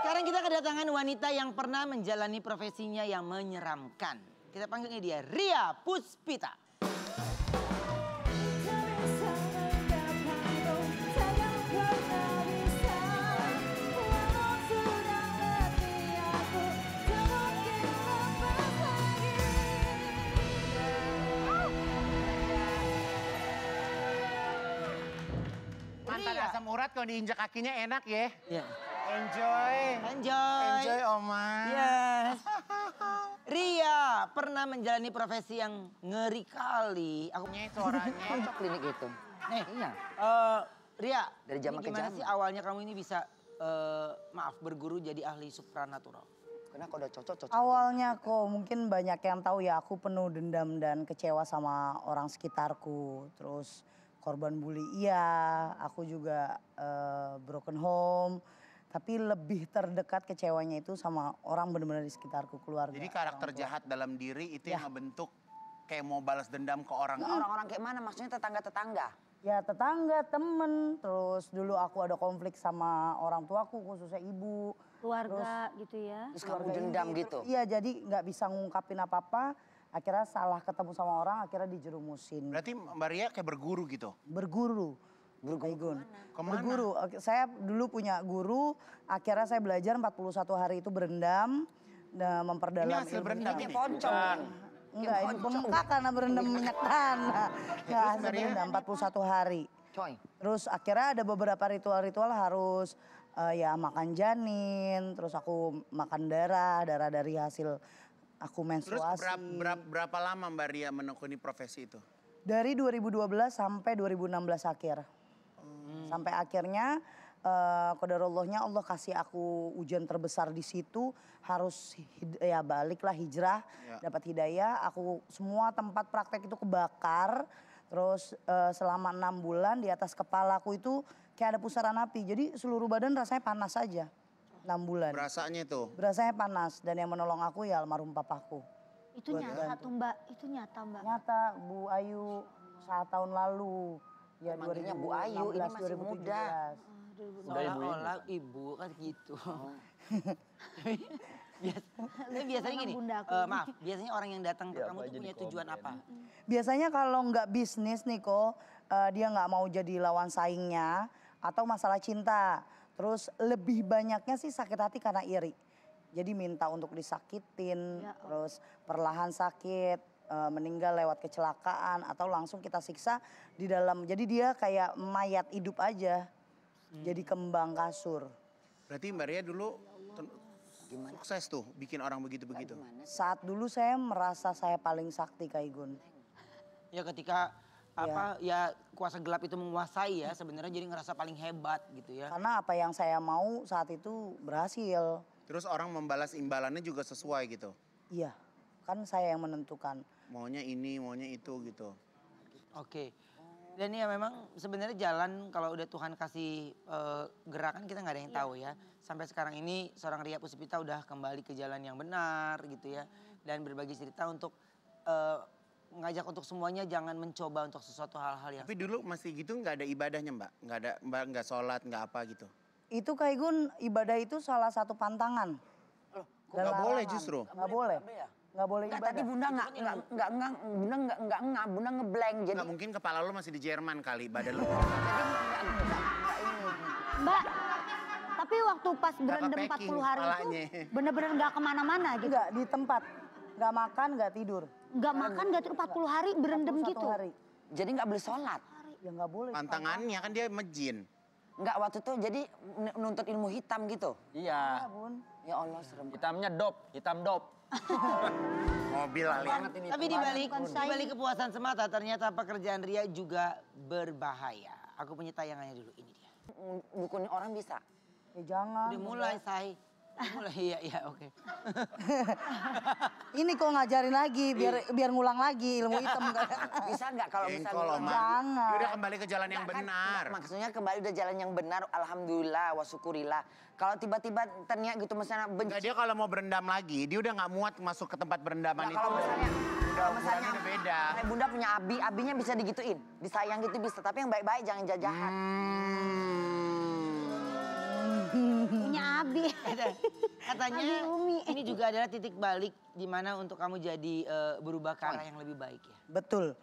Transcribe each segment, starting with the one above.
Sekarang kita kedatangan wanita yang pernah menjalani profesinya yang menyeramkan. Kita panggilnya dia Ria Puspita. Mantan asam urat kalau diinjak kakinya enak ya. Iya. Enjoy. Enjoy. Enjoy Oma. Yes. Ria pernah menjalani profesi yang ngeri kali. Aku Suaranya. Cocok klinik itu. nih. Iya. Ria, Dari zaman ini gimana ke zaman. sih awalnya kamu ini bisa maaf berguru jadi ahli supranatural? Karena kalau udah cocok. Awalnya kok mungkin banyak yang tahu ya aku penuh dendam dan kecewa sama orang sekitarku. Terus korban bully iya, aku juga broken home. Tapi lebih terdekat kecewanya itu sama orang benar-benar di sekitarku, keluarga. Jadi karakter orang tua. jahat dalam diri itu yang Ya. ngebentuk kayak mau balas dendam ke orang. Orang-orang kayak mana? Maksudnya tetangga-tetangga? Ya tetangga, temen. Terus dulu aku ada konflik sama orang tuaku, khususnya ibu. Keluarga gitu ya. Terus kamu Keluarga dendam inti. gitu? Iya, jadi nggak bisa ngungkapin apa-apa. Akhirnya salah ketemu sama orang, akhirnya dijerumusin. Berarti Mbak Ria kayak berguru gitu? Berguru. Kemana? Berguru. Saya dulu punya guru, akhirnya saya belajar 41 hari itu berendam. Dan memperdalam Ini hasil ilmu berendam ini. ini? Poncong. Enggak, ini pembengkak karena berendam minyak tanah. Enggak, hasil Maria? berendam 41 hari. Coy. Terus akhirnya ada beberapa ritual-ritual harus ya makan janin, terus aku makan darah dari hasil aku Terus menstruasi. berapa lama Mbak Ria menekuni profesi itu? Dari 2012 sampai 2016 akhir. Sampai akhirnya qadarallahnya Allah kasih aku ujian terbesar di situ, harus ya baliklah hijrah, Ya. dapat hidayah. Aku semua tempat praktek itu kebakar. Terus selama 6 bulan di atas kepalaku itu kayak ada pusaran api. Jadi seluruh badan rasanya panas saja. 6 bulan. Berasanya itu? Berasanya panas dan yang menolong aku ya almarhum papaku. Itu Buat nyata bantu. tuh Mbak, itu nyata Mbak. Nyata Bu Ayu saat tahun lalu. Ya Manggilnya Bu Ayu, ini masih muda. Seolah-olah ibu kan gitu. Biasanya gini, Bunda aku. maaf, biasanya orang yang datang ke kamu tuh punya tujuan apa? Biasanya kalau nggak bisnis nih kok, dia nggak mau jadi lawan saingnya atau masalah cinta. Terus lebih banyaknya sih sakit hati karena iri. Jadi minta untuk disakitin, Ya, terus perlahan sakit, meninggal lewat kecelakaan atau langsung kita siksa di dalam. Jadi dia kayak mayat hidup aja, jadi kembang kasur. Berarti Mbak Ria dulu sukses tuh bikin orang begitu-begitu. Saat dulu saya merasa saya paling sakti Kak Igun. Ya ketika apa ya kuasa gelap itu menguasai ya sebenarnya jadi ngerasa paling hebat gitu ya. Karena apa yang saya mau saat itu berhasil. Terus orang membalas imbalannya juga sesuai gitu. Iya, kan saya yang menentukan. Maunya ini, maunya itu gitu. Oke. Dan ya memang sebenarnya jalan kalau udah Tuhan kasih gerakan kita nggak ada yang tahu ya. Sampai sekarang ini seorang Ria Puspita udah kembali ke jalan yang benar gitu ya. Dan berbagi cerita untuk ngajak untuk semuanya jangan mencoba untuk sesuatu hal-hal yang. Tapi dulu masih gitu nggak ada ibadahnya Mbak? Nggak ada, Mbak nggak sholat, nggak apa gitu? Itu Kak Igun, ibadah itu salah satu pantangan. Loh, Dan nggak boleh larangan. justru? Nggak boleh. Nggak boleh Enggak, ibadah. tadi Bunda Bunda ngeblank. Jadi Nggak mungkin kepala lu masih di Jerman kali, badan lu. Mbak, tapi waktu pas berendam packing 40 hari kepalanya. itu bener-bener gak kemana-mana gitu. Enggak, di tempat. Nggak makan, nggak tidur. Gak makan gak tidur 40 hari berendam 41 gitu. hari. jadi nggak boleh sholat. Ya nggak boleh. Pantangannya kan dia mejin. Nggak waktu itu jadi nuntut ilmu hitam gitu. Ya Iya, bun. Ya Allah serem. hitamnya dop, hitam dop. Mobil kali ya. Tapi di balik kepuasan semata ternyata pekerjaan Ria juga berbahaya. Aku punya tayangannya dulu, ini dia. Dukun orang bisa. Ya jangan. Udah mulai say. Mulai iya oke. Ini kok ngajarin lagi, biar ngulang lagi ilmu hitam. Bisa nggak kalau Jengkol, misalnya Oma. Jangan. Dia udah kembali ke jalan yang Nggak, kan, benar. maksudnya kembali udah jalan yang benar, alhamdulillah wa syukurillah. Kalau tiba-tiba terniat gitu misalnya Enggak, benci. dia kalau mau berendam lagi, dia udah nggak muat masuk ke tempat berendaman Nggak, itu. kalau misalnya ukurannya udah beda. kayak Bunda punya abinya bisa digituin, disayang gitu bisa. Tapi yang baik-baik jangan jahat. Punya abi. Katanya Lagi Umi. ini juga adalah titik balik di mana untuk kamu jadi berubah ke arah yang lebih baik ya. Betul.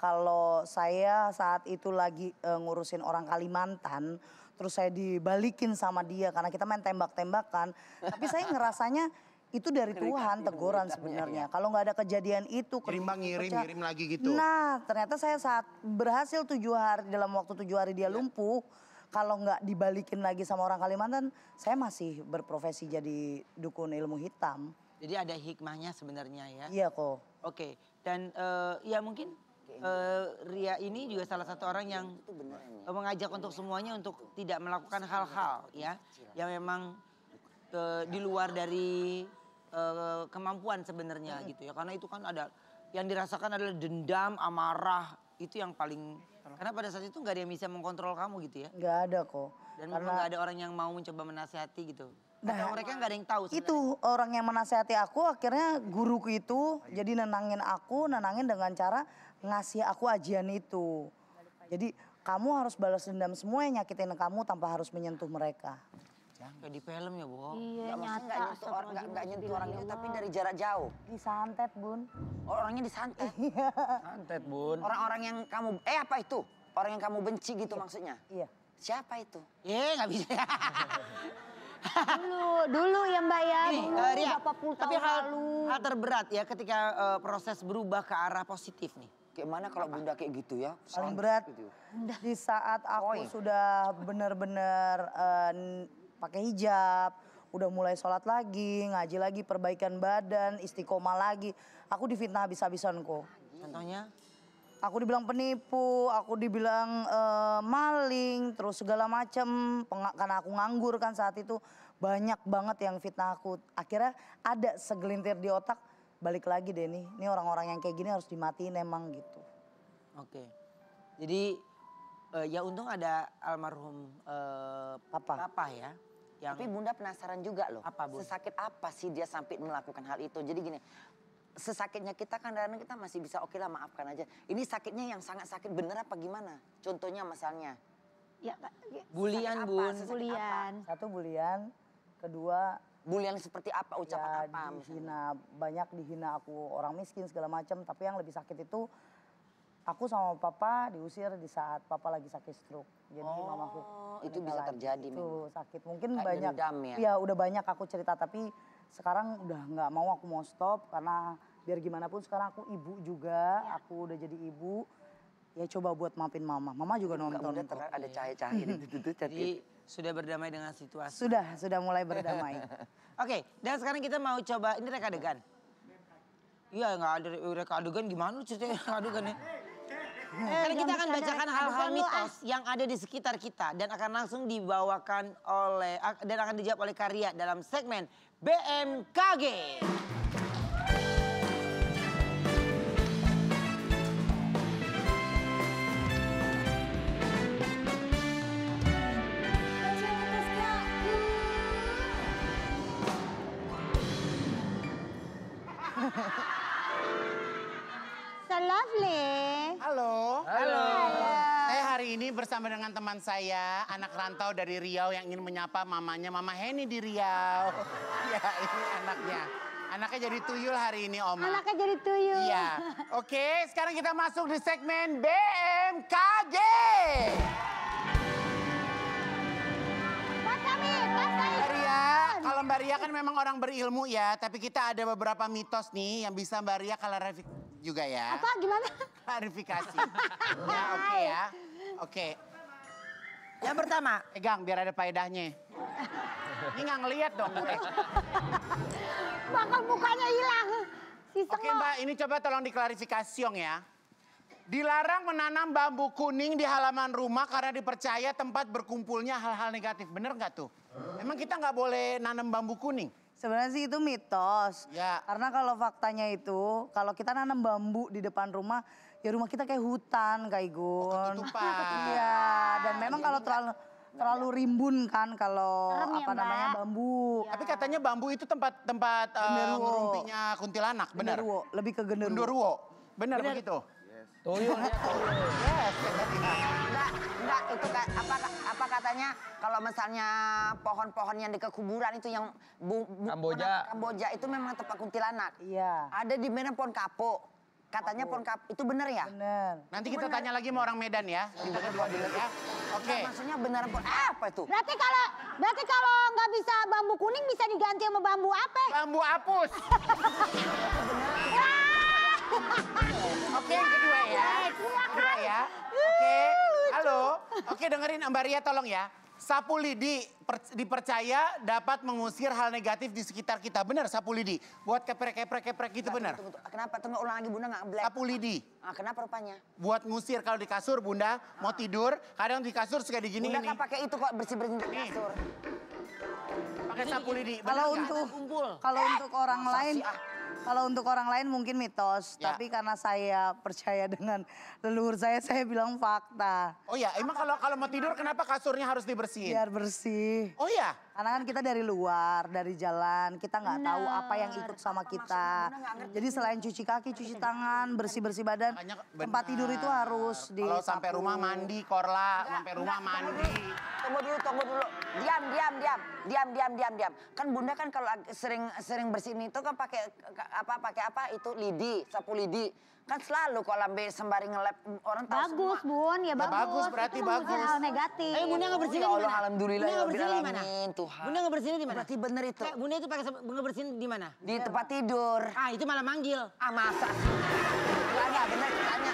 Kalau saya saat itu lagi ngurusin orang Kalimantan, terus saya dibalikin sama dia karena kita main tembak-tembakan. Tapi saya ngerasanya itu dari Tuhan teguran sebenarnya. Kalau nggak ada kejadian itu. Kirim pecah. ngirim lagi gitu. Nah ternyata saya saat berhasil 7 hari, dalam waktu 7 hari dia lumpuh. Kalau nggak dibalikin lagi sama orang Kalimantan, saya masih berprofesi jadi dukun ilmu hitam. Jadi ada hikmahnya sebenarnya ya. Iya kok. Oke, dan ya mungkin Ria ini juga salah satu orang yang mengajak untuk semuanya untuk tidak melakukan hal-hal ya yang memang di luar dari kemampuan sebenarnya gitu ya. Karena itu kan ada yang dirasakan adalah dendam, amarah, itu yang paling karena pada saat itu nggak ada yang bisa mengkontrol kamu gitu ya. Nggak ada kok. Dan memang nggak ada orang yang mau mencoba menasihati gitu. Atau Nah, mereka nggak ada yang tahu sebenarnya. Itu orang yang menasehati aku akhirnya guruku itu jadi nenangin dengan cara ngasih aku ajian itu. Jadi kamu harus balas dendam semua yang nyakitin kamu tanpa harus menyentuh mereka. Kayak di film ya, Bo. Iya, Maksudnya nyata. nggak nyentuh orang itu tapi dari jarak jauh. Disantet bun. Orangnya disantet. Santet, Bun. Orang-orang yang kamu, apa itu? Orang yang kamu benci gitu maksudnya? Iya. Siapa itu? Nggak bisa. Dulu ya Mbak ya. Ini, dulu, Ria, berapa puluh tapi tahun lalu. hal terberat ya ketika proses berubah ke arah positif nih. Kayak mana kalau bunda kayak gitu ya? Paling berat di saat aku sudah benar-benar pakai hijab, udah mulai sholat lagi, ngaji lagi, perbaikan badan, istiqomah lagi. Aku difitnah habis-habisan kok. Contohnya? Aku dibilang penipu, aku dibilang maling, terus segala macem. Karena aku nganggur kan saat itu, banyak banget yang fitnah aku. Akhirnya ada segelintir di otak, balik lagi deh nih. Ini orang-orang yang kayak gini harus dimatiin emang gitu. Oke. Jadi ya untung ada almarhum Papa ya. Yang Tapi bunda penasaran juga loh. Apa, Bun? Sesakit apa sih dia sampai melakukan hal itu? Jadi gini, sesakitnya kita kan kadang kita masih bisa oke lah maafkan aja. Ini sakitnya yang sangat sakit bener apa gimana? Contohnya misalnya. Ya, bulian, Sakit apa? Bun. Sesakit bulian. Satu bulian, kedua Bulian seperti apa? ya Ucapan apa? Misalnya? dihina, banyak dihina aku orang miskin segala macam. Tapi yang lebih sakit itu aku sama papa diusir di saat papa lagi sakit stroke. Jadi mamaku itu meninggal bisa lagi. terjadi Itu memang. sakit. Mungkin Kayak banyak. dendam ya? Iya udah banyak aku cerita tapi sekarang udah nggak mau, aku mau stop karena biar gimana pun sekarang aku ibu juga, aku udah jadi ibu. Ya coba buat maafin mama. Mama juga nonton. Bunda kok. ada cahaya-cahaya di situ. Jadi sudah berdamai dengan situasi. Sudah mulai berdamai. Oke, dan sekarang kita mau coba ini reka adegan. Iya nggak ada reka adegan gimana lu ceritanya reka adegannya? Karena kita akan bacakan hal-hal mitos yang ada di sekitar kita dan akan langsung dibawakan oleh dan akan dijawab oleh Karya dalam segmen BMKG. So lovely. Halo. Halo. Saya hari ini bersama dengan teman saya, anak rantau dari Riau yang ingin menyapa mamanya, Mama Heni di Riau. Ya, ini anaknya. Anaknya jadi tuyul hari ini, Oma. Anaknya jadi tuyul. Iya. Oke, sekarang kita masuk di segmen BMKG. Mbak Ria, kalau Mbak Ria kan memang orang berilmu ya, tapi kita ada beberapa mitos nih yang bisa Mbak Ria klarifikasi juga ya. Apa gimana? Klarifikasi. Ya, oke ya. Oke. Yang pertama, Pegang biar ada faedahnya. Ini nggak ngeliat dong gue. Bakal mukanya hilang. Si Oke Mbak, ini coba tolong diklarifikasi Yong ya. Dilarang menanam bambu kuning di halaman rumah karena dipercaya tempat berkumpulnya hal-hal negatif. Bener nggak tuh? Emang kita nggak boleh nanam bambu kuning? Sebenarnya sih itu mitos. Ya. Karena kalau faktanya itu, kalau kita nanam bambu di depan rumah, ya rumah kita kayak hutan, Kak Igun. ketutupan. Iya, dan memang kalau terlalu rimbun kan kalau Serem ya, apa namanya Mbak? bambu. Tapi katanya bambu itu tempat Genderuwo. ngerumpinya kuntilanak, benar? Genderuwo, lebih ke genderuwo. Genderuwo. Benar begitu? Tuyul dia tuyul. Yes. Enggak, itu apa kata katanya kalau misalnya pohon-pohon yang dekat kuburan itu yang Kamboja. Kamboja itu memang tempat kuntilanak. Iya. Ada di Medan pohon kapuk. Katanya pohon kapuk itu bener ya? Bener. Nanti kita tanya lagi sama orang Medan ya. Kita kedua dulu ya. Oke. Nah, maksudnya beneran pohon apa itu? Berarti kalau nggak bisa bambu kuning bisa diganti sama bambu apa? Bambu apus. Oke, yang kedua ya. Kedua ya. Oke. Halo. Oke, dengerin Mbak Ria tolong ya. Sapu lidi dipercaya dapat mengusir hal negatif di sekitar kita. Benar sapu lidi? Buat keprek-keprek gitu benar? Tunggu. Kenapa? Tunggu ulang lagi Bunda nggak black. Sapu lidi. Ah, kenapa rupanya? Buat ngusir kalau di kasur Bunda mau tidur. Kadang di kasur suka digini Bunda ini. kan pakai itu kok bersih-bersih di Nih. kasur. Pakai sapu lidi. Kalau Benar nggak? untuk orang Masa lain, sih, ah? kalau untuk orang lain mungkin mitos, Ya. tapi karena saya percaya dengan leluhur saya bilang fakta. Oh ya, emang kalau mau tidur kenapa kasurnya harus dibersihin? Biar bersih. Oh ya? Karena kan kita dari luar, dari jalan, kita nggak tahu apa yang ikut sama kita. Jadi selain cuci kaki, cuci tangan, bersih-bersih badan, Makanya tempat tidur itu harus di. Kalau sampai rumah mandi, Korla, sampai rumah mandi. Tunggu dulu. Diam. Kan Bunda kan kalau sering bersihin itu kan pakai apa itu lidi, sapu lidi. Kan selalu kalau lambe sembari ngelap orang tahu Bagus semua. bun, ya Ya, bagus. bagus, berarti Itu mengusir bagus. hal negatif. Bunda ngebersihin Ya di Allah, mana? alhamdulillah Bunda ya ngebersihin di Rabbil mana? alamin, Tuhan. Bunda ngebersihin di mana? Berarti bener itu. Bunda itu pakai ngebersihin di mana? Di tempat tidur. Ah, itu malah manggil. Ah masa sih? Enggak bener tanya.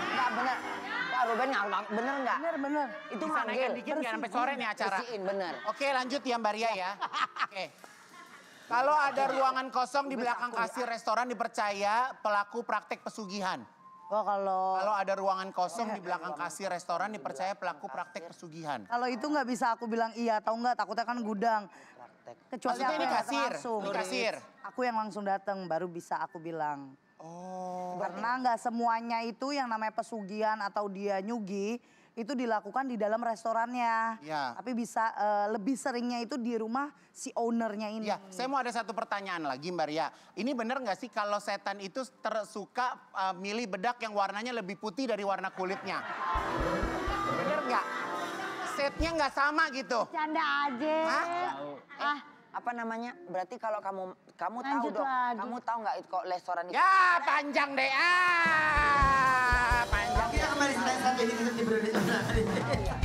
Enggak bener. Pak Ruben nggak bener nggak? Bener. Itu Bisa manggil. naikkan dikit nggak sampai sore nih acara. Bersihin bener. Oke lanjut ya Mbak Ria ya. Oke. Kalau ada ruangan kosong di belakang kasir restoran dipercaya pelaku praktek pesugihan. Oh kalau Kalau ada ruangan kosong di belakang kasir restoran dipercaya pelaku praktek pesugihan. itu nggak bisa aku bilang iya atau enggak, takutnya kan gudang. Kecuali Maksudnya aku ini yang datang kasir, langsung. ini kasir. Aku yang langsung datang baru bisa aku bilang. Oh. Karena nggak semuanya itu yang namanya pesugihan atau dia nyugi itu dilakukan di dalam restorannya. Ya. Tapi bisa lebih seringnya itu di rumah si ownernya ini. Ya, saya mau ada satu pertanyaan lagi Mbak Ria. Ini benar nggak sih kalau setan itu tersuka milih bedak yang warnanya lebih putih dari warna kulitnya? Bener nggak? Setnya nggak sama gitu. Canda aja. Hah? Apa namanya? Berarti kalau kamu tahu Lanjut dong. lagi. Kamu tahu nggak itu kok restoran itu? Ya panjang deh, panjang. Kita kembali sampai di berada